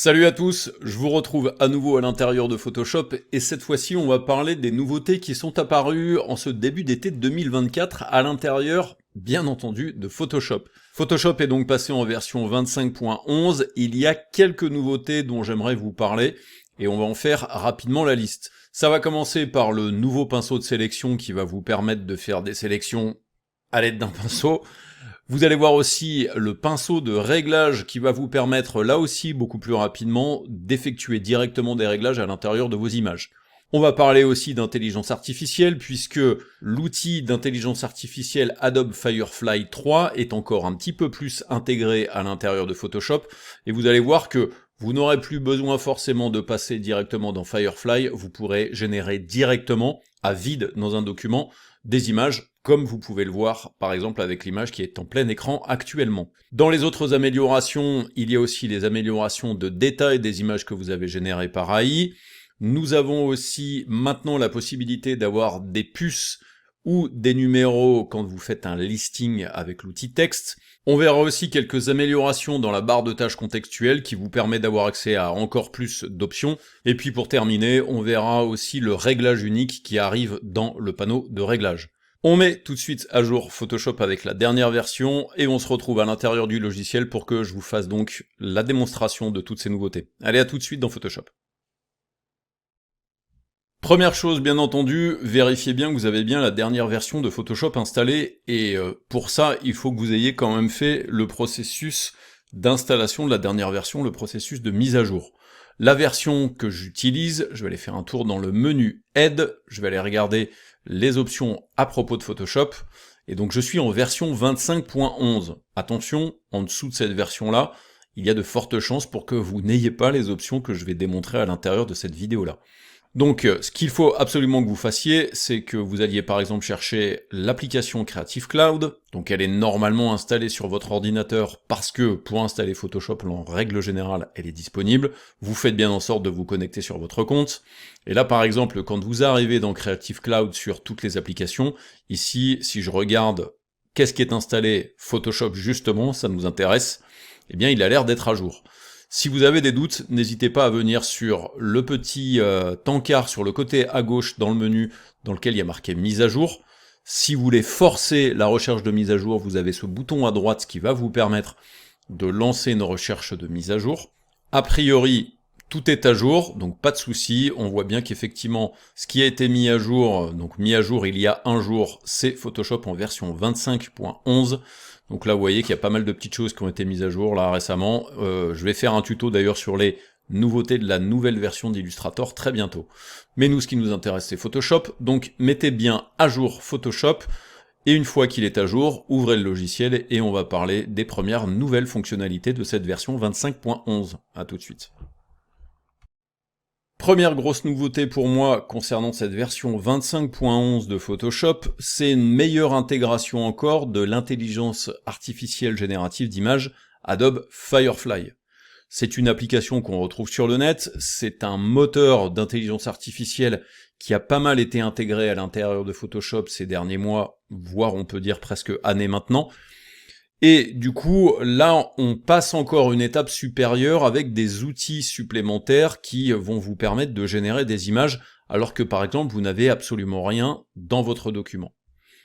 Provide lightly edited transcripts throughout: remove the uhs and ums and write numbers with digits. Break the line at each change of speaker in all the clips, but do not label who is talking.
Salut à tous, je vous retrouve à nouveau à l'intérieur de Photoshop et cette fois-ci on va parler des nouveautés qui sont apparues en ce début d'été 2024 à l'intérieur, bien entendu, de Photoshop. Photoshop est donc passé en version 25.11, il y a quelques nouveautés dont j'aimerais vous parler et on va en faire rapidement la liste. Ça va commencer par le nouveau pinceau de sélection qui va vous permettre de faire des sélections à l'aide d'un pinceau. Vous allez voir aussi le pinceau de réglage qui va vous permettre, là aussi beaucoup plus rapidement, d'effectuer directement des réglages à l'intérieur de vos images. On va parler aussi d'intelligence artificielle, puisque l'outil d'intelligence artificielle Adobe Firefly 3 est encore un petit peu plus intégré à l'intérieur de Photoshop, et vous allez voir que vous n'aurez plus besoin forcément de passer directement dans Firefly, vous pourrez générer directement, à vide dans un document, des images, comme vous pouvez le voir par exemple avec l'image qui est en plein écran actuellement. Dans les autres améliorations, il y a aussi les améliorations de détail des images que vous avez générées par AI. Nous avons aussi maintenant la possibilité d'avoir des puces ou des numéros quand vous faites un listing avec l'outil texte. On verra aussi quelques améliorations dans la barre de tâches contextuelle qui vous permet d'avoir accès à encore plus d'options. Et puis pour terminer, on verra aussi le réglage unique qui arrive dans le panneau de réglage. On met tout de suite à jour Photoshop avec la dernière version et on se retrouve à l'intérieur du logiciel pour que je vous fasse donc la démonstration de toutes ces nouveautés. Allez, à tout de suite dans Photoshop. Première chose, bien entendu, vérifiez bien que vous avez bien la dernière version de Photoshop installée, et pour ça, il faut que vous ayez quand même fait le processus d'installation de la dernière version, le processus de mise à jour. La version que j'utilise, je vais aller faire un tour dans le menu Aide, je vais aller regarder les options à propos de Photoshop, et donc je suis en version 25.11. Attention, en dessous de cette version-là, il y a de fortes chances pour que vous n'ayez pas les options que je vais démontrer à l'intérieur de cette vidéo-là. Donc, ce qu'il faut absolument que vous fassiez, c'est que vous alliez par exemple chercher l'application Creative Cloud, donc elle est normalement installée sur votre ordinateur parce que pour installer Photoshop, en règle générale, elle est disponible. Vous faites bien en sorte de vous connecter sur votre compte. Et là, par exemple, quand vous arrivez dans Creative Cloud sur toutes les applications, ici, si je regarde qu'est-ce qui est installé, Photoshop justement, ça nous intéresse, eh bien il a l'air d'être à jour. Si vous avez des doutes, n'hésitez pas à venir sur le petit tankard sur le côté à gauche dans le menu dans lequel il y a marqué mise à jour. Si vous voulez forcer la recherche de mise à jour, vous avez ce bouton à droite qui va vous permettre de lancer une recherche de mise à jour. A priori, tout est à jour, donc pas de souci. On voit bien qu'effectivement, ce qui a été mis à jour, donc mis à jour il y a un jour, c'est Photoshop en version 25.11. Donc là, vous voyez qu'il y a pas mal de petites choses qui ont été mises à jour là récemment. Je vais faire un tuto d'ailleurs sur les nouveautés de la nouvelle version d'Illustrator très bientôt. Mais nous, ce qui nous intéresse, c'est Photoshop. Donc mettez bien à jour Photoshop. Et une fois qu'il est à jour, ouvrez le logiciel et on va parler des premières nouvelles fonctionnalités de cette version 25.11. À tout de suite. Première grosse nouveauté pour moi concernant cette version 25.11 de Photoshop, c'est une meilleure intégration encore de l'intelligence artificielle générative d'images Adobe Firefly. C'est une application qu'on retrouve sur le net, c'est un moteur d'intelligence artificielle qui a pas mal été intégré à l'intérieur de Photoshop ces derniers mois, voire on peut dire presque années maintenant. Et du coup, là, on passe encore une étape supérieure avec des outils supplémentaires qui vont vous permettre de générer des images, alors que par exemple, vous n'avez absolument rien dans votre document.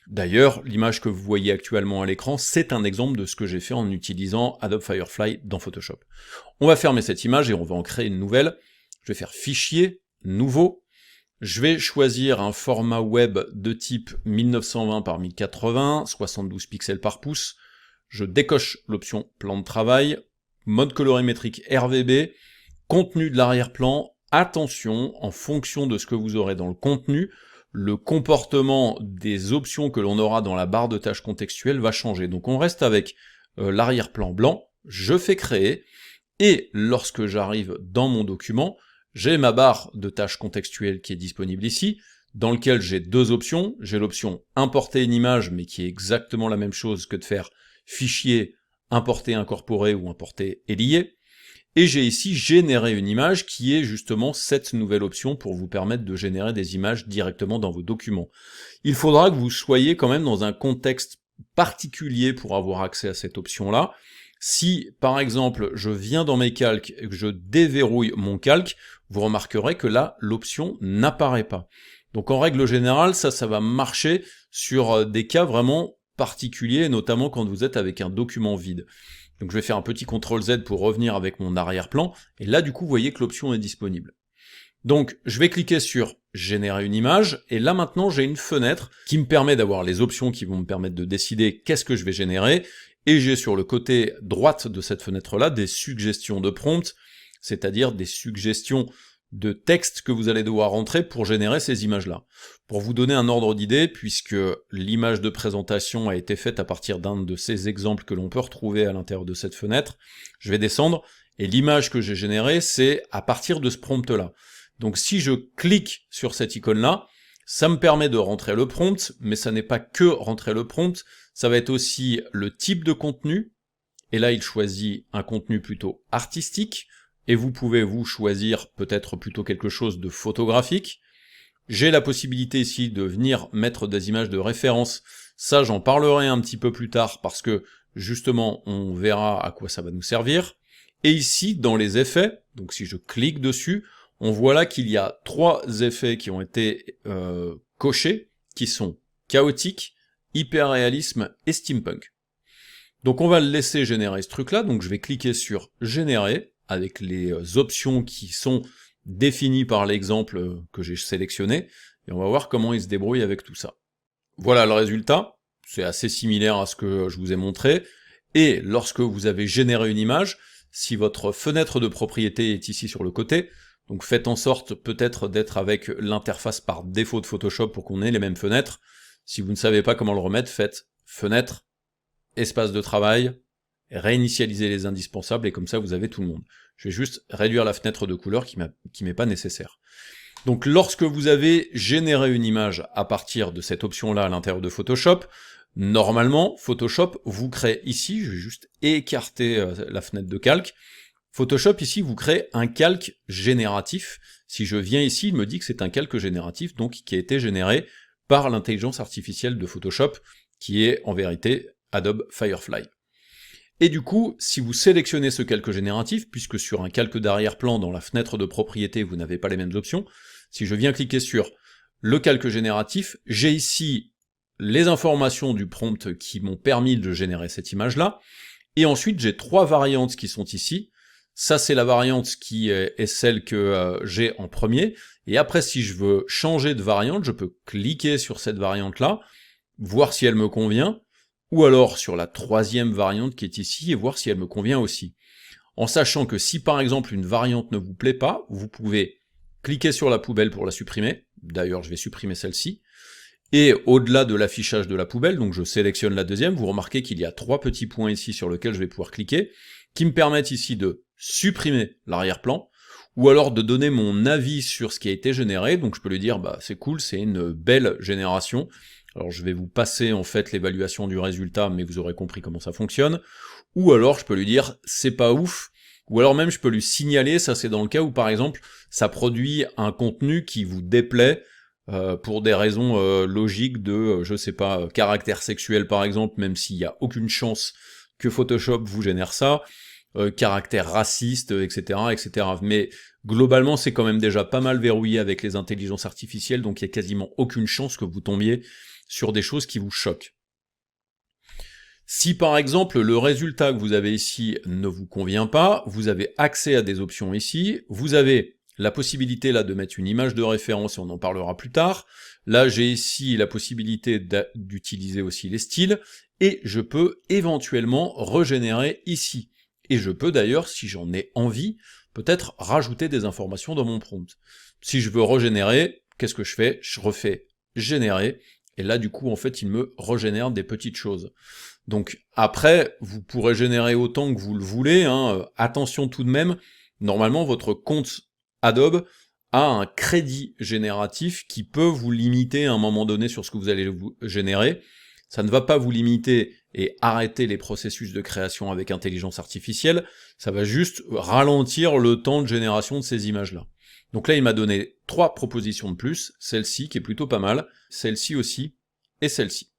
D'ailleurs, l'image que vous voyez actuellement à l'écran, c'est un exemple de ce que j'ai fait en utilisant Adobe Firefly dans Photoshop. On va fermer cette image et on va en créer une nouvelle. Je vais faire Fichier, Nouveau. Je vais choisir un format web de type 1920 par 1080, 72 pixels par pouce. Je décoche l'option plan de travail, mode colorimétrique RGB, contenu de l'arrière-plan. Attention, en fonction de ce que vous aurez dans le contenu, le comportement des options que l'on aura dans la barre de tâches contextuelle va changer. Donc on reste avec l'arrière-plan blanc, je fais créer, et lorsque j'arrive dans mon document, j'ai ma barre de tâches contextuelle qui est disponible ici, dans lequel j'ai deux options. J'ai l'option importer une image, mais qui est exactement la même chose que de faire Fichier, importer, incorporer ou importer et lier. Et j'ai ici générer une image qui est justement cette nouvelle option pour vous permettre de générer des images directement dans vos documents. Il faudra que vous soyez quand même dans un contexte particulier pour avoir accès à cette option-là. Si, par exemple, je viens dans mes calques et que je déverrouille mon calque, vous remarquerez que là, l'option n'apparaît pas. Donc en règle générale, ça va marcher sur des cas vraiment particuliers, notamment quand vous êtes avec un document vide. Donc je vais faire un petit CTRL Z pour revenir avec mon arrière-plan, et là du coup vous voyez que l'option est disponible. Donc je vais cliquer sur générer une image, et là maintenant j'ai une fenêtre qui me permet d'avoir les options qui vont me permettre de décider qu'est-ce que je vais générer, et j'ai sur le côté droite de cette fenêtre-là des suggestions de prompt, c'est-à-dire des suggestions de texte que vous allez devoir rentrer pour générer ces images-là. Pour vous donner un ordre d'idée, puisque l'image de présentation a été faite à partir d'un de ces exemples que l'on peut retrouver à l'intérieur de cette fenêtre, je vais descendre, et l'image que j'ai générée, c'est à partir de ce prompt-là. Donc si je clique sur cette icône-là, ça me permet de rentrer le prompt, mais ça n'est pas que rentrer le prompt, ça va être aussi le type de contenu, et là il choisit un contenu plutôt artistique, et vous pouvez vous choisir peut-être plutôt quelque chose de photographique. J'ai la possibilité ici de venir mettre des images de référence, ça j'en parlerai un petit peu plus tard parce que justement on verra à quoi ça va nous servir. Et ici dans les effets, donc si je clique dessus, on voit là qu'il y a 3 effets qui ont été cochés, qui sont chaotique, hyperréalisme et steampunk. Donc on va le laisser générer ce truc là, donc je vais cliquer sur générer, avec les options qui sont définies par l'exemple que j'ai sélectionné, et on va voir comment il se débrouille avec tout ça. Voilà le résultat, c'est assez similaire à ce que je vous ai montré, et lorsque vous avez généré une image, si votre fenêtre de propriété est ici sur le côté, donc faites en sorte peut-être d'être avec l'interface par défaut de Photoshop pour qu'on ait les mêmes fenêtres. Si vous ne savez pas comment le remettre, faites fenêtre, espace de travail, réinitialiser les indispensables, et comme ça vous avez tout le monde. Je vais juste réduire la fenêtre de couleur qui m'est pas nécessaire. Donc lorsque vous avez généré une image à partir de cette option-là à l'intérieur de Photoshop, normalement, Photoshop vous crée ici, je vais juste écarter la fenêtre de calque, Photoshop ici vous crée un calque génératif. Si je viens ici, il me dit que c'est un calque génératif, donc qui a été généré par l'intelligence artificielle de Photoshop, qui est en vérité Adobe Firefly. Et du coup, si vous sélectionnez ce calque génératif, puisque sur un calque d'arrière-plan dans la fenêtre de propriété, vous n'avez pas les mêmes options, si je viens cliquer sur le calque génératif, j'ai ici les informations du prompt qui m'ont permis de générer cette image-là, et ensuite j'ai 3 variantes qui sont ici. Ça c'est la variante qui est celle que j'ai en premier, et après si je veux changer de variante, je peux cliquer sur cette variante-là, voir si elle me convient, ou alors sur la 3e variante qui est ici, et voir si elle me convient aussi. En sachant que si par exemple une variante ne vous plaît pas, vous pouvez cliquer sur la poubelle pour la supprimer, d'ailleurs je vais supprimer celle-ci, et au-delà de l'affichage de la poubelle, donc je sélectionne la 2e, vous remarquez qu'il y a 3 petits points ici sur lesquels je vais pouvoir cliquer, qui me permettent ici de supprimer l'arrière-plan, ou alors de donner mon avis sur ce qui a été généré, donc je peux lui dire bah c'est cool, c'est une belle génération. Alors je vais vous passer en fait l'évaluation du résultat, mais vous aurez compris comment ça fonctionne, ou alors je peux lui dire c'est pas ouf, ou alors même je peux lui signaler, ça c'est dans le cas où par exemple ça produit un contenu qui vous déplaît, pour des raisons logiques de, je sais pas, caractère sexuel par exemple, même s'il y a aucune chance que Photoshop vous génère ça, caractère raciste, etc., etc. Mais globalement c'est quand même déjà pas mal verrouillé avec les intelligences artificielles, donc il y a quasiment aucune chance que vous tombiez sur des choses qui vous choquent. Si par exemple le résultat que vous avez ici ne vous convient pas, vous avez accès à des options ici, vous avez la possibilité là de mettre une image de référence, et on en parlera plus tard, là j'ai ici la possibilité d'utiliser aussi les styles, et je peux éventuellement régénérer ici. Et je peux d'ailleurs, si j'en ai envie, peut-être rajouter des informations dans mon prompt. Si je veux régénérer, qu'est-ce que je fais? Je refais générer, et là du coup en fait il me régénère des petites choses. Donc après, vous pourrez générer autant que vous le voulez, hein. Attention tout de même, normalement votre compte Adobe a un crédit génératif qui peut vous limiter à un moment donné sur ce que vous allez vous générer. Ça ne va pas vous limiter et arrêter les processus de création avec intelligence artificielle, ça va juste ralentir le temps de génération de ces images-là. Donc là il m'a donné 3 propositions de plus, celle-ci qui est plutôt pas mal, celle-ci aussi, et celle-ci.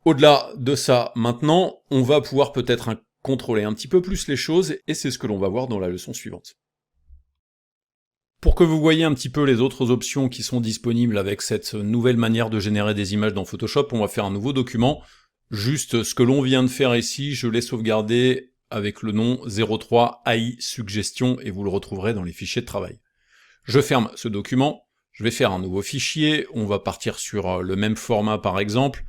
Au-delà de ça, maintenant, on va pouvoir peut-être contrôler un petit peu plus les choses, et c'est ce que l'on va voir dans la leçon suivante. Pour que vous voyez un petit peu les autres options qui sont disponibles avec cette nouvelle manière de générer des images dans Photoshop, on va faire un nouveau document. Juste ce que l'on vient de faire ici, je l'ai sauvegardé avec le nom 03 AI Suggestion, et vous le retrouverez dans les fichiers de travail. Je ferme ce document, je vais faire un nouveau fichier, on va partir sur le même format par exemple,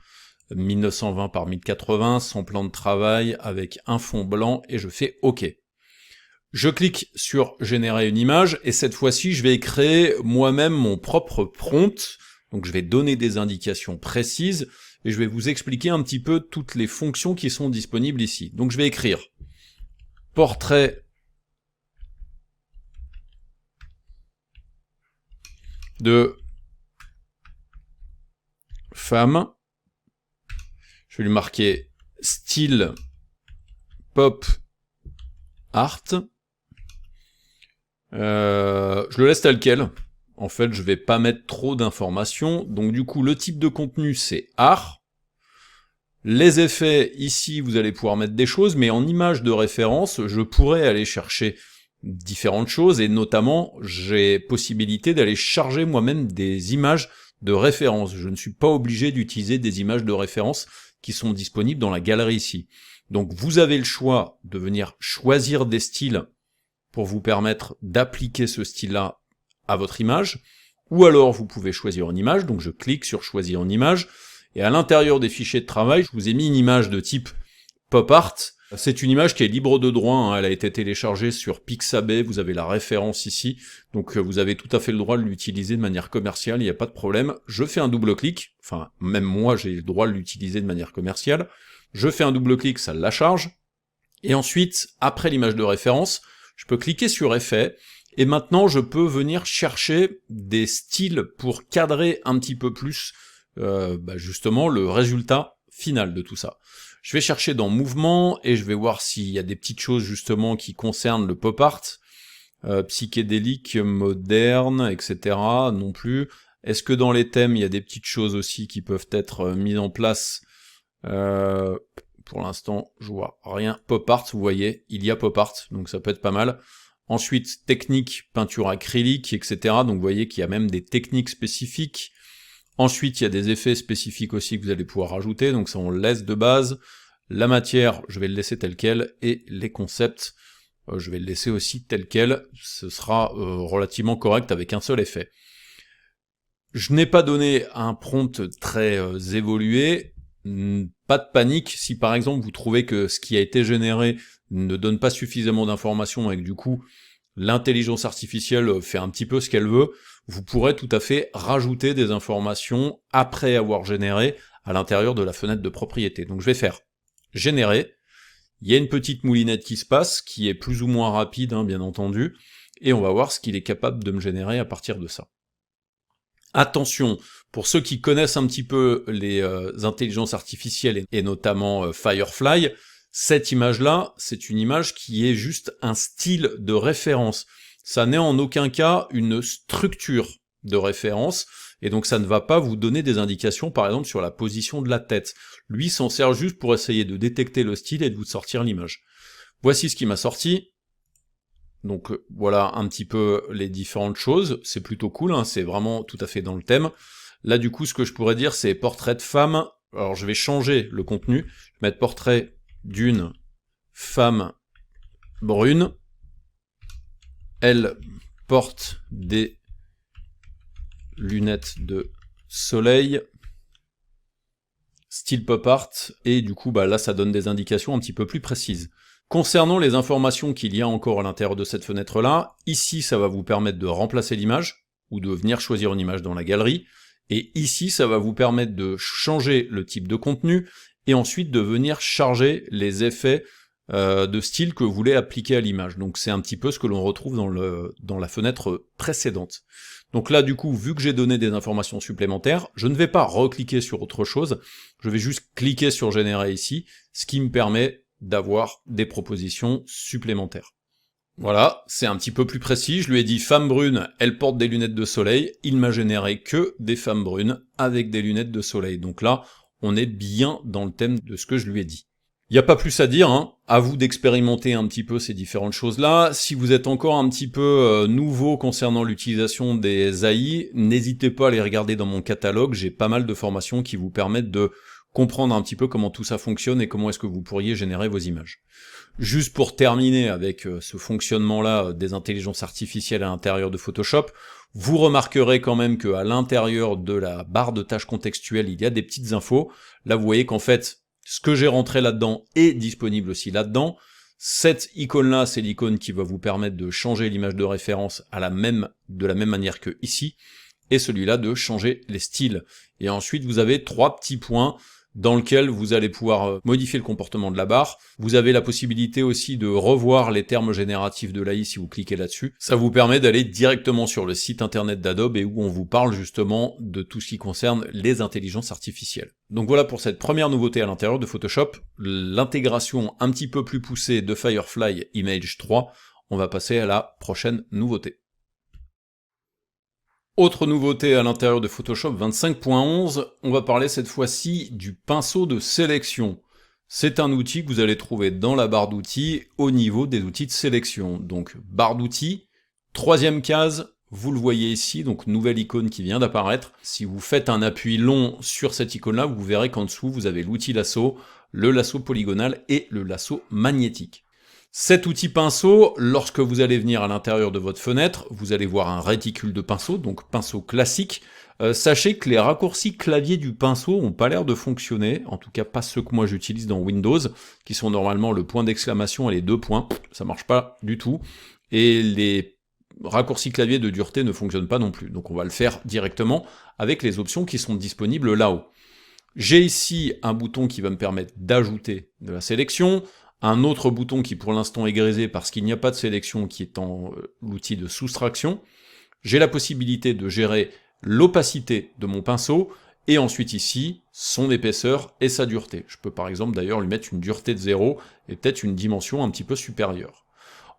1920 par 1080, sans plan de travail, avec un fond blanc, et je fais OK. Je clique sur générer une image, et cette fois-ci, je vais créer moi-même mon propre prompt, donc je vais donner des indications précises, et je vais vous expliquer un petit peu toutes les fonctions qui sont disponibles ici. Donc je vais écrire portrait de femme, je vais lui marquer style pop art, je le laisse tel quel, en fait je vais pas mettre trop d'informations, donc du coup le type de contenu c'est art, les effets ici vous allez pouvoir mettre des choses, mais en image de référence je pourrais aller chercher différentes choses, et notamment j'ai possibilité d'aller charger moi-même des images de référence. Je ne suis pas obligé d'utiliser des images de référence qui sont disponibles dans la galerie ici. Donc vous avez le choix de venir choisir des styles pour vous permettre d'appliquer ce style-là à votre image, ou alors vous pouvez choisir une image, donc je clique sur choisir une image, et à l'intérieur des fichiers de travail, je vous ai mis une image de type pop art. C'est une image qui est libre de droit, hein, elle a été téléchargée sur Pixabay, vous avez la référence ici, donc vous avez tout à fait le droit de l'utiliser de manière commerciale, il n'y a pas de problème. Je fais un double clic, enfin même moi j'ai le droit de l'utiliser de manière commerciale, je fais un double clic, ça la charge, et ensuite, après l'image de référence, je peux cliquer sur effet, et maintenant je peux venir chercher des styles pour cadrer un petit peu plus justement le résultat final de tout ça. Je vais chercher dans mouvement, et je vais voir s'il y a des petites choses justement qui concernent le pop art, psychédélique, moderne, etc. non plus. Est-ce que dans les thèmes, il y a des petites choses aussi qui peuvent être mises en place? Pour l'instant, je vois rien. Pop art, vous voyez, il y a pop art, donc ça peut être pas mal. Ensuite, technique, peinture acrylique, etc. Donc vous voyez qu'il y a même des techniques spécifiques. Ensuite, il y a des effets spécifiques aussi que vous allez pouvoir rajouter, donc ça on le laisse de base. La matière, je vais le laisser tel quel, et les concepts, je vais le laisser aussi tel quel, ce sera relativement correct avec un seul effet. Je n'ai pas donné un prompt très évolué, pas de panique, si par exemple vous trouvez que ce qui a été généré ne donne pas suffisamment d'informations et que du coup l'intelligence artificielle fait un petit peu ce qu'elle veut, vous pourrez tout à fait rajouter des informations après avoir généré à l'intérieur de la fenêtre de propriété. Donc je vais faire générer, il y a une petite moulinette qui se passe, qui est plus ou moins rapide, hein, bien entendu, et on va voir ce qu'il est capable de me générer à partir de ça. Attention, pour ceux qui connaissent un petit peu les intelligences artificielles, et notamment Firefly, cette image-là, c'est une image qui est juste un style de référence. Ça n'est en aucun cas une structure de référence, et donc ça ne va pas vous donner des indications, par exemple, sur la position de la tête. Lui s'en sert juste pour essayer de détecter le style et de vous sortir l'image. Voici ce qui m'a sorti. Donc voilà un petit peu les différentes choses, c'est plutôt cool, hein, c'est vraiment tout à fait dans le thème. Là du coup ce que je pourrais dire c'est portrait de femme, alors je vais changer le contenu, je vais mettre portrait d'une femme brune, elle porte des lunettes de soleil, style pop art, et du coup là ça donne des indications un petit peu plus précises. Concernant les informations qu'il y a encore à l'intérieur de cette fenêtre-là, ici ça va vous permettre de remplacer l'image, ou de venir choisir une image dans la galerie, et ici ça va vous permettre de changer le type de contenu, et ensuite de venir charger les effets de style que vous voulez appliquer à l'image. Donc c'est un petit peu ce que l'on retrouve dans la fenêtre précédente. Donc là du coup, vu que j'ai donné des informations supplémentaires, je ne vais pas recliquer sur autre chose, je vais juste cliquer sur générer ici, ce qui me permet d'avoir des propositions supplémentaires. Voilà, c'est un petit peu plus précis, je lui ai dit femme brune, elle porte des lunettes de soleil, il m'a généré que des femmes brunes avec des lunettes de soleil. Donc là, on est bien dans le thème de ce que je lui ai dit. Il n'y a pas plus à dire, hein. À vous d'expérimenter un petit peu ces différentes choses-là. Si vous êtes encore un petit peu nouveau concernant l'utilisation des AI, n'hésitez pas à les regarder dans mon catalogue, j'ai pas mal de formations qui vous permettent de comprendre un petit peu comment tout ça fonctionne et comment est-ce que vous pourriez générer vos images. Juste pour terminer avec ce fonctionnement-là des intelligences artificielles à l'intérieur de Photoshop, vous remarquerez quand même qu'à l'intérieur de la barre de tâches contextuelle, il y a des petites infos. Là, vous voyez qu'en fait, ce que j'ai rentré là-dedans est disponible aussi là-dedans. Cette icône-là, c'est l'icône qui va vous permettre de changer l'image de référence de la même manière que ici, et celui-là de changer les styles. Et ensuite, vous avez 3 petits points dans lesquels vous allez pouvoir modifier le comportement de la barre. Vous avez la possibilité aussi de revoir les termes génératifs de l'AI si vous cliquez là-dessus. Ça vous permet d'aller directement sur le site internet d'Adobe et où on vous parle justement de tout ce qui concerne les intelligences artificielles. Donc voilà pour cette première nouveauté à l'intérieur de Photoshop, l'intégration un petit peu plus poussée de Firefly Image 3. On va passer à la prochaine nouveauté. Autre nouveauté à l'intérieur de Photoshop 25.11, on va parler cette fois-ci du pinceau de sélection. C'est un outil que vous allez trouver dans la barre d'outils au niveau des outils de sélection. Donc barre d'outils, 3e case, vous le voyez ici, donc nouvelle icône qui vient d'apparaître. Si vous faites un appui long sur cette icône-là, vous verrez qu'en dessous vous avez l'outil lasso, le lasso polygonal et le lasso magnétique. Cet outil pinceau, lorsque vous allez venir à l'intérieur de votre fenêtre, vous allez voir un réticule de pinceau, donc pinceau classique. Sachez que les raccourcis clavier du pinceau n'ont pas l'air de fonctionner, en tout cas pas ceux que moi j'utilise dans Windows, qui sont normalement le point d'exclamation et les 2 points, ça marche pas du tout. Et les raccourcis clavier de dureté ne fonctionnent pas non plus, donc on va le faire directement avec les options qui sont disponibles là-haut. J'ai ici un bouton qui va me permettre d'ajouter de la sélection, un autre bouton qui pour l'instant est grisé parce qu'il n'y a pas de sélection qui est en l'outil de soustraction. J'ai la possibilité de gérer l'opacité de mon pinceau, et ensuite ici, son épaisseur et sa dureté. Je peux par exemple d'ailleurs lui mettre une dureté de 0 et peut-être une dimension un petit peu supérieure.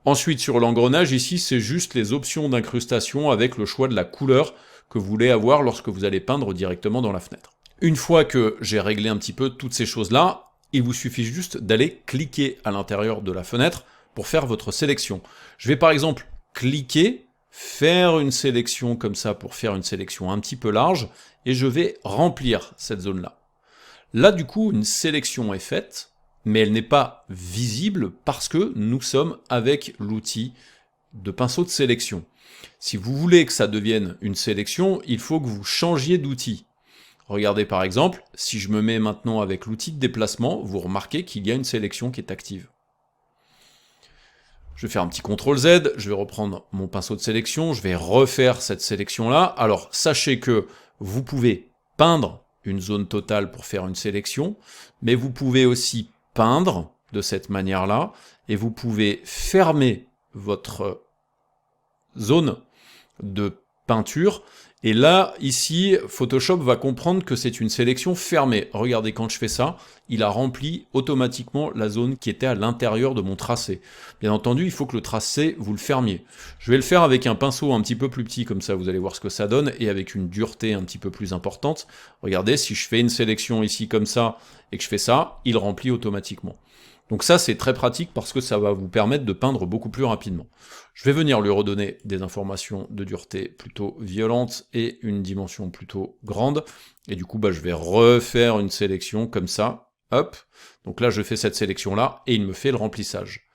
Ensuite sur l'engrenage, ici c'est juste les options d'incrustation avec le choix de la couleur que vous voulez avoir lorsque vous allez peindre directement dans la fenêtre. Une fois que j'ai réglé un petit peu toutes ces choses-là, il vous suffit juste d'aller cliquer à l'intérieur de la fenêtre pour faire votre sélection. Je vais par exemple cliquer, faire une sélection comme ça pour faire une sélection un petit peu large, et je vais remplir cette zone-là. Là du coup, une sélection est faite, mais elle n'est pas visible parce que nous sommes avec l'outil de pinceau de sélection. Si vous voulez que ça devienne une sélection, il faut que vous changiez d'outil. Regardez par exemple, si je me mets maintenant avec l'outil de déplacement, vous remarquez qu'il y a une sélection qui est active. Je vais faire un petit CTRL Z, je vais reprendre mon pinceau de sélection, je vais refaire cette sélection-là. Alors sachez que vous pouvez peindre une zone totale pour faire une sélection, mais vous pouvez aussi peindre de cette manière-là, et vous pouvez fermer votre zone de peinture. Et là, ici, Photoshop va comprendre que c'est une sélection fermée. Regardez, quand je fais ça, il a rempli automatiquement la zone qui était à l'intérieur de mon tracé. Bien entendu, il faut que le tracé, vous le fermiez. Je vais le faire avec un pinceau un petit peu plus petit, comme ça vous allez voir ce que ça donne, et avec une dureté un petit peu plus importante. Regardez, si je fais une sélection ici comme ça, et que je fais ça, il remplit automatiquement. Donc ça, c'est très pratique parce que ça va vous permettre de peindre beaucoup plus rapidement. Je vais venir lui redonner des informations de dureté plutôt violentes et une dimension plutôt grande. Et du coup, je vais refaire une sélection comme ça. Hop. Donc là, je fais cette sélection-là et il me fait le remplissage.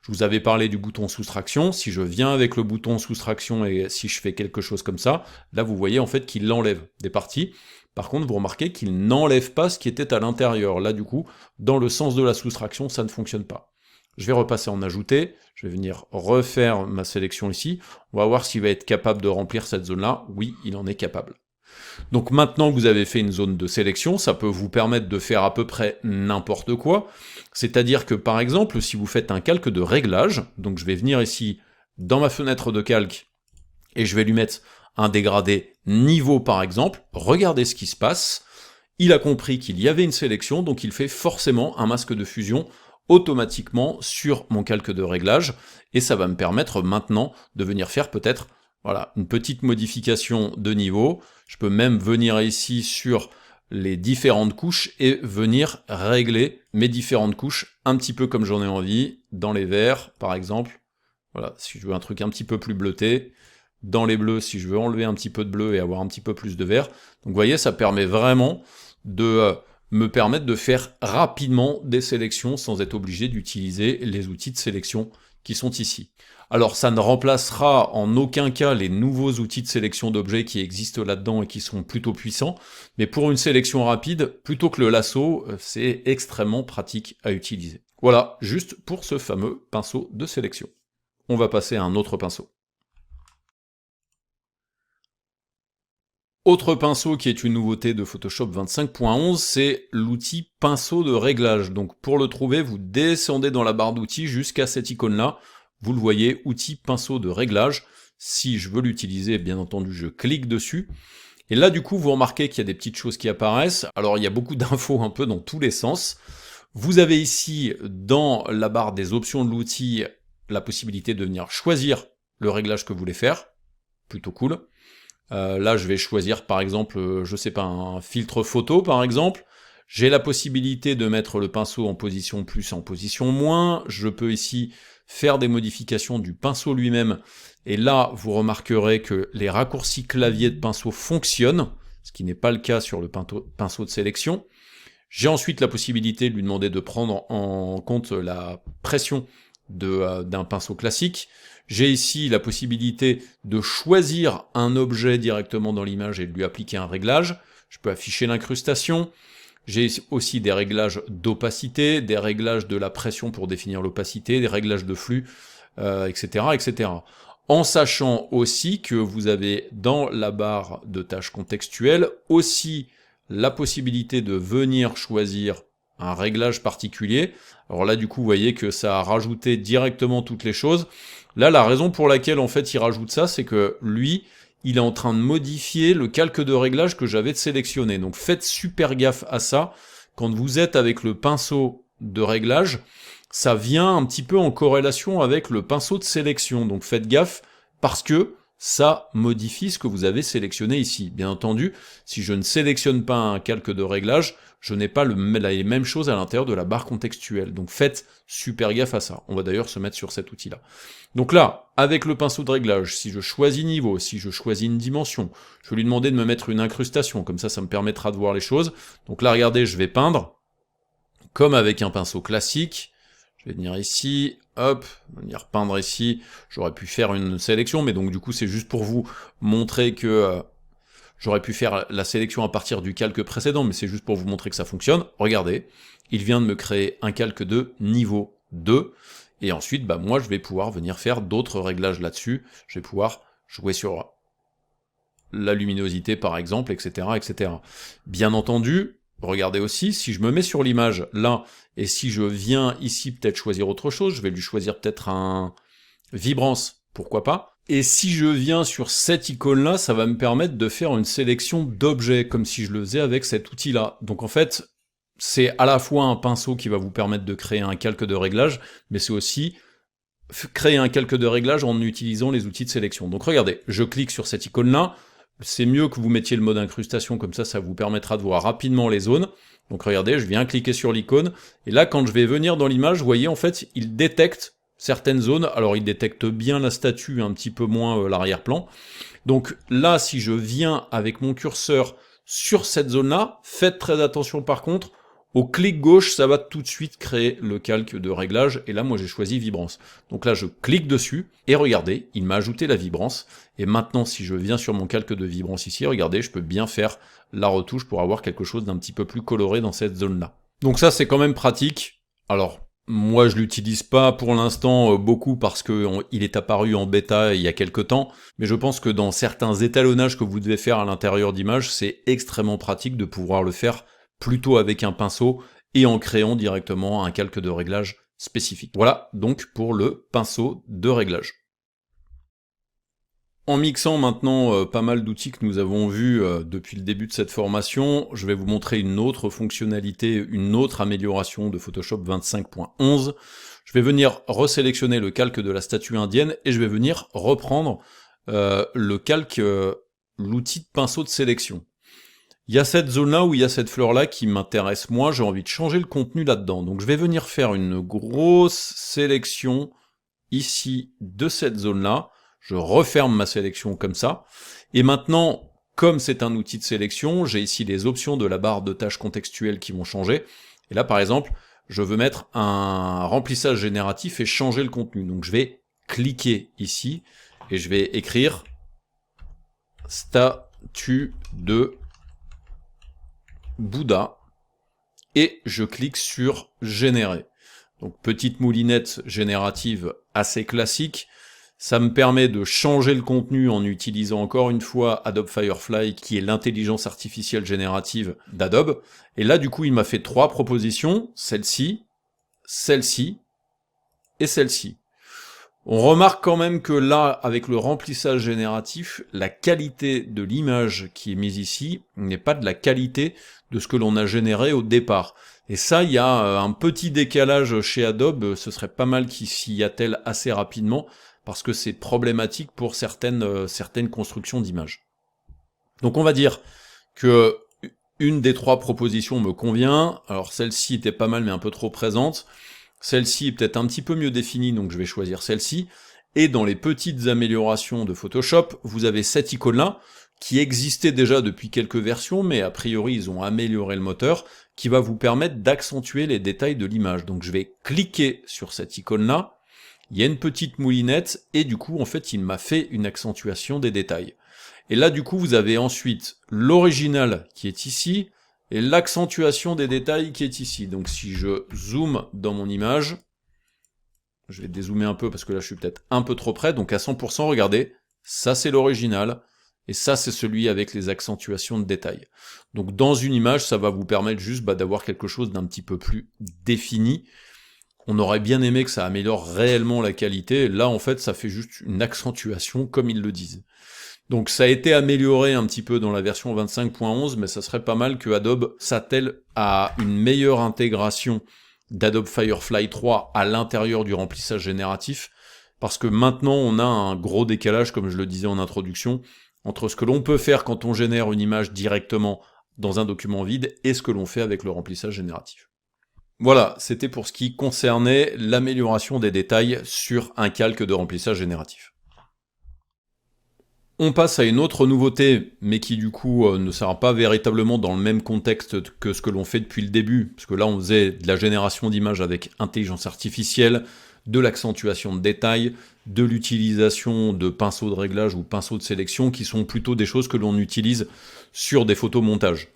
Je vous avais parlé du bouton soustraction. Si je viens avec le bouton soustraction et si je fais quelque chose comme ça, là, vous voyez en fait qu'il enlève des parties. Par contre, vous remarquez qu'il n'enlève pas ce qui était à l'intérieur. Là, du coup, dans le sens de la soustraction, ça ne fonctionne pas. Je vais repasser en ajouter, je vais venir refaire ma sélection ici. On va voir s'il va être capable de remplir cette zone-là. Oui, il en est capable. Donc maintenant que vous avez fait une zone de sélection, ça peut vous permettre de faire à peu près n'importe quoi. C'est-à-dire que, par exemple, si vous faites un calque de réglage, donc je vais venir ici dans ma fenêtre de calque, et je vais lui mettre un dégradé niveau par exemple, regardez ce qui se passe, il a compris qu'il y avait une sélection, donc il fait forcément un masque de fusion automatiquement sur mon calque de réglage, et ça va me permettre maintenant de venir faire peut-être une petite modification de niveau. Je peux même venir ici sur les différentes couches et venir régler mes différentes couches un petit peu comme j'en ai envie, dans les verts par exemple, voilà, si je veux un truc un petit peu plus bleuté, dans les bleus si je veux enlever un petit peu de bleu et avoir un petit peu plus de vert. Donc vous voyez, ça permet vraiment de me permettre de faire rapidement des sélections sans être obligé d'utiliser les outils de sélection qui sont ici. Alors ça ne remplacera en aucun cas les nouveaux outils de sélection d'objets qui existent là-dedans et qui sont plutôt puissants, mais pour une sélection rapide, plutôt que le lasso, c'est extrêmement pratique à utiliser. Voilà, juste pour ce fameux pinceau de sélection. On va passer à un autre pinceau. Autre pinceau qui est une nouveauté de Photoshop 25.11, c'est l'outil pinceau de réglage. Donc pour le trouver, vous descendez dans la barre d'outils jusqu'à cette icône-là. Vous le voyez, outil pinceau de réglage. Si je veux l'utiliser, bien entendu, je clique dessus. Et là, du coup, vous remarquez qu'il y a des petites choses qui apparaissent. Alors, il y a beaucoup d'infos un peu dans tous les sens. Vous avez ici, dans la barre des options de l'outil, la possibilité de venir choisir le réglage que vous voulez faire. Plutôt cool. Là, je vais choisir, par exemple, je sais pas, un filtre photo, par exemple. J'ai la possibilité de mettre le pinceau en position plus, en position moins. Je peux ici faire des modifications du pinceau lui-même. Et là, vous remarquerez que les raccourcis clavier de pinceau fonctionnent, ce qui n'est pas le cas sur le pinceau de sélection. J'ai ensuite la possibilité de lui demander de prendre en compte la pression d'un pinceau classique. J'ai ici la possibilité de choisir un objet directement dans l'image et de lui appliquer un réglage. Je peux afficher l'incrustation. J'ai aussi des réglages d'opacité, des réglages de la pression pour définir l'opacité, des réglages de flux, etc., etc. En sachant aussi que vous avez dans la barre de tâches contextuelles aussi la possibilité de venir choisir un réglage particulier. Alors là, du coup, vous voyez que ça a rajouté directement toutes les choses. Là, la raison pour laquelle, en fait, il rajoute ça, c'est que lui, il est en train de modifier le calque de réglage que j'avais sélectionné. Donc faites super gaffe à ça. Quand vous êtes avec le pinceau de réglage, ça vient un petit peu en corrélation avec le pinceau de sélection. Donc faites gaffe parce que ça modifie ce que vous avez sélectionné ici. Bien entendu, si je ne sélectionne pas un calque de réglage, je n'ai pas les mêmes choses à l'intérieur de la barre contextuelle. Donc faites super gaffe à ça. On va d'ailleurs se mettre sur cet outil-là. Donc là, avec le pinceau de réglage, si je choisis niveau, si je choisis une dimension, je vais lui demander de me mettre une incrustation, comme ça me permettra de voir les choses. Donc là, regardez, je vais peindre, comme avec un pinceau classique. Je vais venir ici, hop, venir peindre ici. J'aurais pu faire une sélection, mais donc du coup, c'est juste pour vous montrer que j'aurais pu faire la sélection à partir du calque précédent, mais c'est juste pour vous montrer que ça fonctionne. Regardez, il vient de me créer un calque de niveau 2. Et ensuite, moi, je vais pouvoir venir faire d'autres réglages là-dessus. Je vais pouvoir jouer sur la luminosité, par exemple, etc., etc. Bien entendu, regardez aussi, si je me mets sur l'image, là, et si je viens ici peut-être choisir autre chose, je vais lui choisir peut-être un vibrance, pourquoi pas. Et si je viens sur cette icône-là, ça va me permettre de faire une sélection d'objets, comme si je le faisais avec cet outil-là. Donc en fait, c'est à la fois un pinceau qui va vous permettre de créer un calque de réglage, mais c'est aussi créer un calque de réglage en utilisant les outils de sélection. Donc regardez, je clique sur cette icône-là, c'est mieux que vous mettiez le mode incrustation, comme ça vous permettra de voir rapidement les zones. Donc regardez, je viens cliquer sur l'icône, et là quand je vais venir dans l'image, vous voyez en fait, il détecte certaines zones, alors il détecte bien la statue, un petit peu moins l'arrière-plan. Donc là, si je viens avec mon curseur sur cette zone-là, faites très attention par contre, au clic gauche, ça va tout de suite créer le calque de réglage, et là, moi, j'ai choisi vibrance. Donc là, je clique dessus, et regardez, il m'a ajouté la vibrance, et maintenant, si je viens sur mon calque de vibrance ici, regardez, je peux bien faire la retouche pour avoir quelque chose d'un petit peu plus coloré dans cette zone-là. Donc ça, c'est quand même pratique. Alors, moi, je l'utilise pas pour l'instant beaucoup parce que il est apparu en bêta il y a quelques temps, mais je pense que dans certains étalonnages que vous devez faire à l'intérieur d'images, c'est extrêmement pratique de pouvoir le faire plutôt avec un pinceau et en créant directement un calque de réglage spécifique. Voilà donc pour le pinceau de réglage. En mixant maintenant pas mal d'outils que nous avons vus depuis le début de cette formation, je vais vous montrer une autre fonctionnalité, une autre amélioration de Photoshop 25.11. Je vais venir resélectionner le calque de la statue indienne et je vais venir reprendre le calque, l'outil de pinceau de sélection. Il y a cette zone-là où il y a cette fleur-là qui m'intéresse moi, j'ai envie de changer le contenu là-dedans. Donc je vais venir faire une grosse sélection ici de cette zone-là. Je referme ma sélection comme ça. Et maintenant, comme c'est un outil de sélection, j'ai ici les options de la barre de tâches contextuelles qui vont changer. Et là, par exemple, je veux mettre un remplissage génératif et changer le contenu. Donc je vais cliquer ici et je vais écrire statue de Bouddha et je clique sur générer. Donc petite moulinette générative assez classique. Ça me permet de changer le contenu en utilisant encore une fois Adobe Firefly, qui est l'intelligence artificielle générative d'Adobe. Et là, du coup, il m'a fait 3 propositions, celle-ci, celle-ci et celle-ci. On remarque quand même que là, avec le remplissage génératif, la qualité de l'image qui est mise ici n'est pas de la qualité de ce que l'on a généré au départ. Et ça, il y a un petit décalage chez Adobe, ce serait pas mal qu'il s'y attelle assez rapidement, parce que c'est problématique pour certaines constructions d'images. Donc on va dire que une des 3 propositions me convient. Alors celle-ci était pas mal mais un peu trop présente. Celle-ci est peut-être un petit peu mieux définie, donc je vais choisir celle-ci. Et dans les petites améliorations de Photoshop, vous avez cette icône-là, qui existait déjà depuis quelques versions, mais a priori ils ont amélioré le moteur, qui va vous permettre d'accentuer les détails de l'image. Donc je vais cliquer sur cette icône-là, il y a une petite moulinette, et du coup, en fait, il m'a fait une accentuation des détails. Et là, du coup, vous avez ensuite l'original qui est ici, et l'accentuation des détails qui est ici. Donc si je zoome dans mon image, je vais dézoomer un peu parce que là, je suis peut-être un peu trop près, donc à 100%, regardez, ça c'est l'original, et ça c'est celui avec les accentuations de détails. Donc dans une image, ça va vous permettre juste d'avoir quelque chose d'un petit peu plus défini. On aurait bien aimé que ça améliore réellement la qualité, là en fait ça fait juste une accentuation comme ils le disent. Donc ça a été amélioré un petit peu dans la version 25.11, mais ça serait pas mal que Adobe s'attelle à une meilleure intégration d'Adobe Firefly 3 à l'intérieur du remplissage génératif, parce que maintenant on a un gros décalage, comme je le disais en introduction, entre ce que l'on peut faire quand on génère une image directement dans un document vide et ce que l'on fait avec le remplissage génératif. Voilà, c'était pour ce qui concernait l'amélioration des détails sur un calque de remplissage génératif. On passe à une autre nouveauté, mais qui du coup ne sera pas véritablement dans le même contexte que ce que l'on fait depuis le début, parce que là on faisait de la génération d'images avec intelligence artificielle, de l'accentuation de détails, de l'utilisation de pinceaux de réglage ou pinceaux de sélection, qui sont plutôt des choses que l'on utilise sur des photomontages.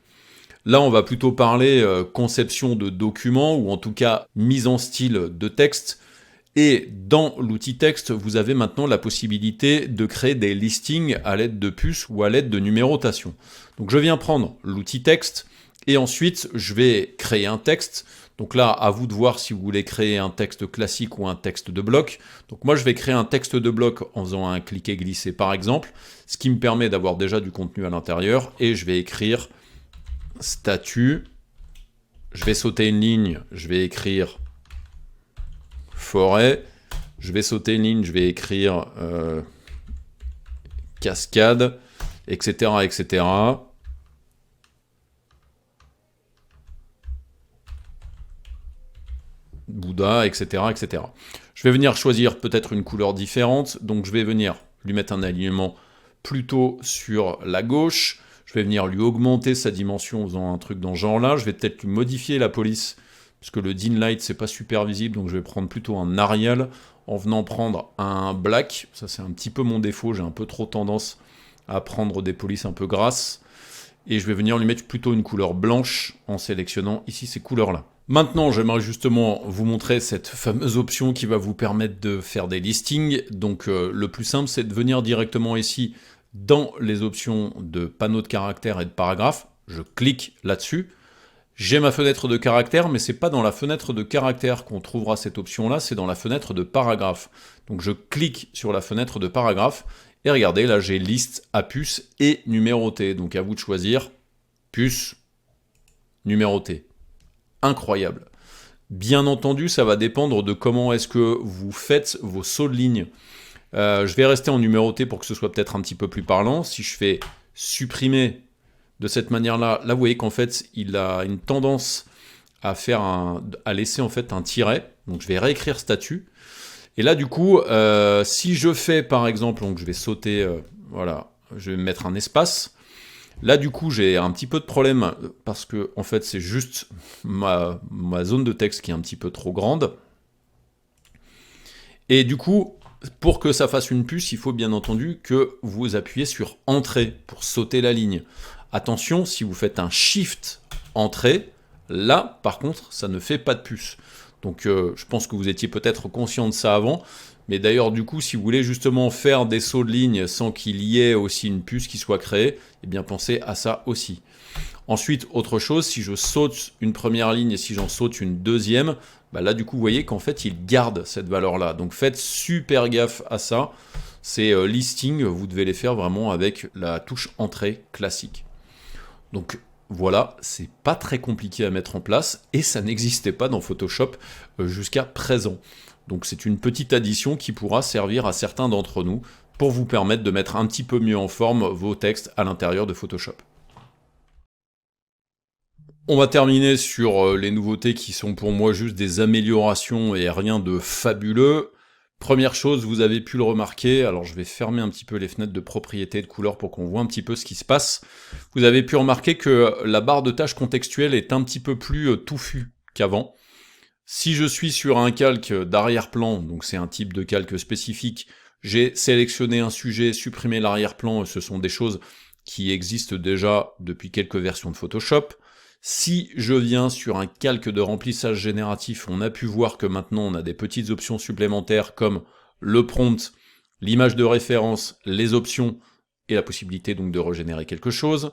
Là, on va plutôt parler conception de documents, ou en tout cas mise en style de texte. Et dans l'outil texte, vous avez maintenant la possibilité de créer des listings à l'aide de puces ou à l'aide de numérotation. Donc je viens prendre l'outil texte, et ensuite je vais créer un texte. Donc là, à vous de voir si vous voulez créer un texte classique ou un texte de bloc. Donc moi, je vais créer un texte de bloc en faisant un cliquer-glisser par exemple, ce qui me permet d'avoir déjà du contenu à l'intérieur, et je vais écrire statut, je vais sauter une ligne, je vais écrire forêt, je vais sauter une ligne, je vais écrire cascade, etc., etc. Bouddha, etc., etc. Je vais venir choisir peut-être une couleur différente, donc je vais venir lui mettre un alignement plutôt sur la gauche. Je vais venir lui augmenter sa dimension en faisant un truc dans ce genre-là. Je vais peut-être lui modifier la police, parce que le dim light, c'est pas super visible, donc je vais prendre plutôt un Arial, en venant prendre un black. Ça, c'est un petit peu mon défaut, j'ai un peu trop tendance à prendre des polices un peu grasses. Et je vais venir lui mettre plutôt une couleur blanche, en sélectionnant ici ces couleurs-là. Maintenant, j'aimerais justement vous montrer cette fameuse option qui va vous permettre de faire des listings. Donc le plus simple, c'est de venir directement ici, dans les options de panneau de caractères et de paragraphes, je clique là-dessus. J'ai ma fenêtre de caractères, mais c'est pas dans la fenêtre de caractères qu'on trouvera cette option-là, c'est dans la fenêtre de paragraphes. Donc je clique sur la fenêtre de paragraphes, et regardez, là j'ai liste à puce et numéroté. Donc à vous de choisir puce, numéroté. Incroyable. Bien entendu, ça va dépendre de comment est-ce que vous faites vos sauts de ligne. Je vais rester en numéroté pour que ce soit peut-être un petit peu plus parlant. Si je fais supprimer, de cette manière-là. Là, vous voyez qu'en fait, il a une tendance à laisser en fait un tiret. Donc, je vais réécrire statut. Et là, du coup, si je fais, par exemple, donc je vais sauter, voilà, je vais mettre un espace. Là, du coup, j'ai un petit peu de problème parce que, en fait, c'est juste ma zone de texte qui est un petit peu trop grande. Et du coup, pour que ça fasse une puce, il faut bien entendu que vous appuyez sur Entrée pour sauter la ligne. Attention, si vous faites un Shift Entrée, là, par contre, ça ne fait pas de puce. Donc, je pense que vous étiez peut-être conscient de ça avant. Mais d'ailleurs, du coup, si vous voulez justement faire des sauts de ligne sans qu'il y ait aussi une puce qui soit créée, eh bien pensez à ça aussi. Ensuite, autre chose, si je saute une première ligne et si j'en saute une deuxième, bah là du coup vous voyez qu'en fait il garde cette valeur-là. Donc faites super gaffe à ça. Ces listings, vous devez les faire vraiment avec la touche entrée classique. Donc voilà, c'est pas très compliqué à mettre en place et ça n'existait pas dans Photoshop jusqu'à présent. Donc c'est une petite addition qui pourra servir à certains d'entre nous pour vous permettre de mettre un petit peu mieux en forme vos textes à l'intérieur de Photoshop. On va terminer sur les nouveautés qui sont pour moi juste des améliorations et rien de fabuleux. Première chose, vous avez pu le remarquer, alors je vais fermer un petit peu les fenêtres de propriété de couleur pour qu'on voit un petit peu ce qui se passe. Vous avez pu remarquer que la barre de tâches contextuelle est un petit peu plus touffue qu'avant. Si je suis sur un calque d'arrière-plan, donc c'est un type de calque spécifique, j'ai sélectionné un sujet, supprimé l'arrière-plan, ce sont des choses qui existent déjà depuis quelques versions de Photoshop. Si je viens sur un calque de remplissage génératif, on a pu voir que maintenant on a des petites options supplémentaires comme le prompt, l'image de référence, les options et la possibilité donc de régénérer quelque chose.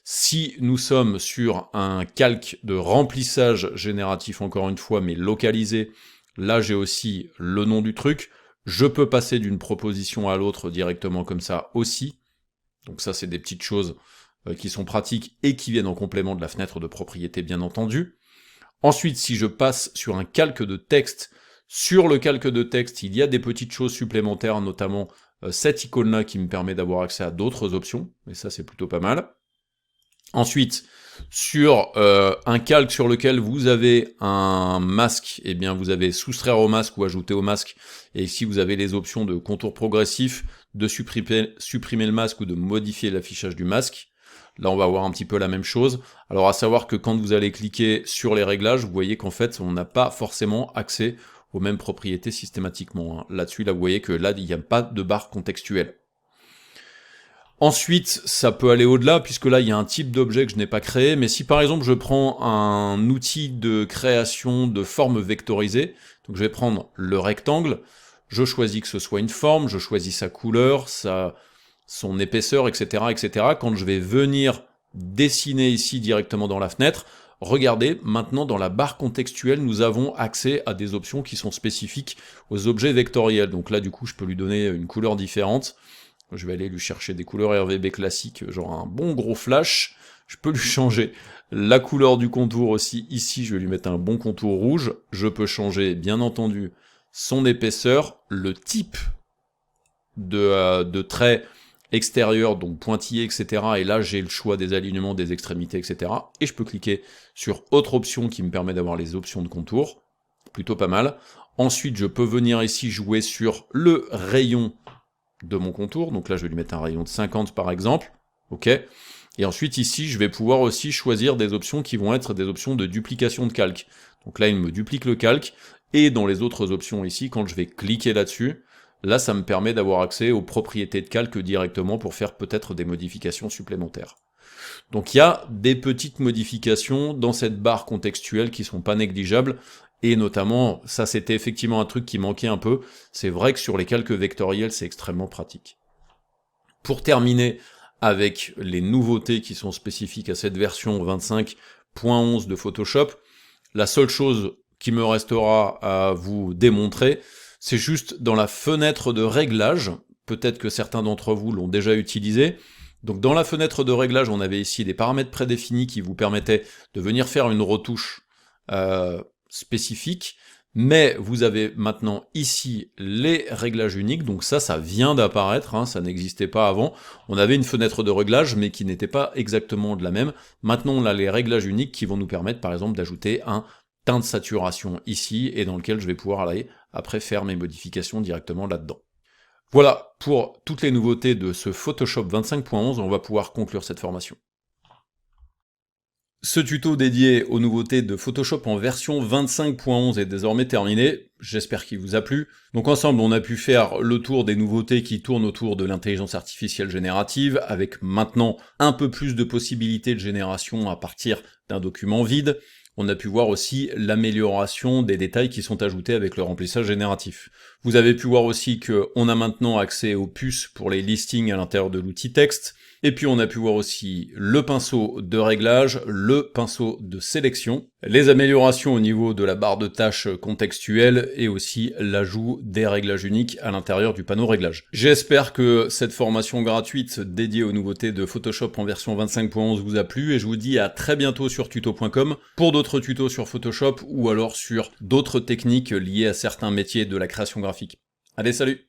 Si nous sommes sur un calque de remplissage génératif, encore une fois, mais localisé, là j'ai aussi le nom du truc. Je peux passer d'une proposition à l'autre directement comme ça aussi. Donc ça c'est des petites choses qui sont pratiques et qui viennent en complément de la fenêtre de propriété bien entendu. Ensuite, si je passe sur un calque de texte, sur le calque de texte, il y a des petites choses supplémentaires, notamment cette icône-là qui me permet d'avoir accès à d'autres options, et ça c'est plutôt pas mal. Ensuite, sur un calque sur lequel vous avez un masque, eh bien vous avez soustraire au masque ou ajouter au masque, et ici vous avez les options de contour progressif, de supprimer le masque ou de modifier l'affichage du masque. Là, on va voir un petit peu la même chose. Alors, à savoir que quand vous allez cliquer sur les réglages, vous voyez qu'en fait, on n'a pas forcément accès aux mêmes propriétés systématiquement. Là-dessus, là, vous voyez que là, il n'y a pas de barre contextuelle. Ensuite, ça peut aller au-delà, puisque là, il y a un type d'objet que je n'ai pas créé, mais si par exemple, je prends un outil de création de forme vectorisée, donc je vais prendre le rectangle, je choisis que ce soit une forme, je choisis sa couleur, son épaisseur, etc., etc. Quand je vais venir dessiner ici directement dans la fenêtre, regardez, maintenant dans la barre contextuelle, nous avons accès à des options qui sont spécifiques aux objets vectoriels. Donc là, du coup, je peux lui donner une couleur différente. Je vais aller lui chercher des couleurs RGB classiques, genre un bon gros flash. Je peux lui changer la couleur du contour aussi. Ici, je vais lui mettre un bon contour rouge. Je peux changer, bien entendu, son épaisseur, le type de trait extérieur, donc pointillé, etc. Et là, j'ai le choix des alignements, des extrémités, etc. Et je peux cliquer sur autre option qui me permet d'avoir les options de contour. Plutôt pas mal. Ensuite, je peux venir ici jouer sur le rayon de mon contour. Donc là, je vais lui mettre un rayon de 50 par exemple. Ok. Et ensuite, ici, je vais pouvoir aussi choisir des options qui vont être des options de duplication de calque. Donc là, il me duplique le calque. Et dans les autres options ici, quand je vais cliquer là-dessus, là, ça me permet d'avoir accès aux propriétés de calque directement pour faire peut-être des modifications supplémentaires. Donc il y a des petites modifications dans cette barre contextuelle qui sont pas négligeables, et notamment, ça c'était effectivement un truc qui manquait un peu, c'est vrai que sur les calques vectoriels, c'est extrêmement pratique. Pour terminer avec les nouveautés qui sont spécifiques à cette version 25.11 de Photoshop, la seule chose qui me restera à vous démontrer, c'est juste dans la fenêtre de réglage, peut-être que certains d'entre vous l'ont déjà utilisé. Donc dans la fenêtre de réglage, on avait ici des paramètres prédéfinis qui vous permettaient de venir faire une retouche spécifique, Mais vous avez maintenant ici les réglages uniques, donc ça vient d'apparaître, hein, ça n'existait pas avant. On avait une fenêtre de réglage, mais qui n'était pas exactement de la même. Maintenant, on a les réglages uniques qui vont nous permettre, par exemple, d'ajouter un teint de saturation ici, et dans lequel je vais pouvoir aller, après, faire mes modifications directement là-dedans. Voilà, pour toutes les nouveautés de ce Photoshop 25.11, on va pouvoir conclure cette formation. Ce tuto dédié aux nouveautés de Photoshop en version 25.11 est désormais terminé, j'espère qu'il vous a plu. Donc ensemble, on a pu faire le tour des nouveautés qui tournent autour de l'intelligence artificielle générative, avec maintenant un peu plus de possibilités de génération à partir d'un document vide. On a pu voir aussi l'amélioration des détails qui sont ajoutés avec le remplissage génératif. Vous avez pu voir aussi qu'on a maintenant accès aux puces pour les listings à l'intérieur de l'outil texte, et puis on a pu voir aussi le pinceau de réglage, le pinceau de sélection, les améliorations au niveau de la barre de tâches contextuelle, et aussi l'ajout des réglages uniques à l'intérieur du panneau réglage. J'espère que cette formation gratuite dédiée aux nouveautés de Photoshop en version 25.11 vous a plu, et je vous dis à très bientôt sur tuto.com pour d'autres tutos sur Photoshop, ou alors sur d'autres techniques liées à certains métiers de la création graphique. Allez, salut!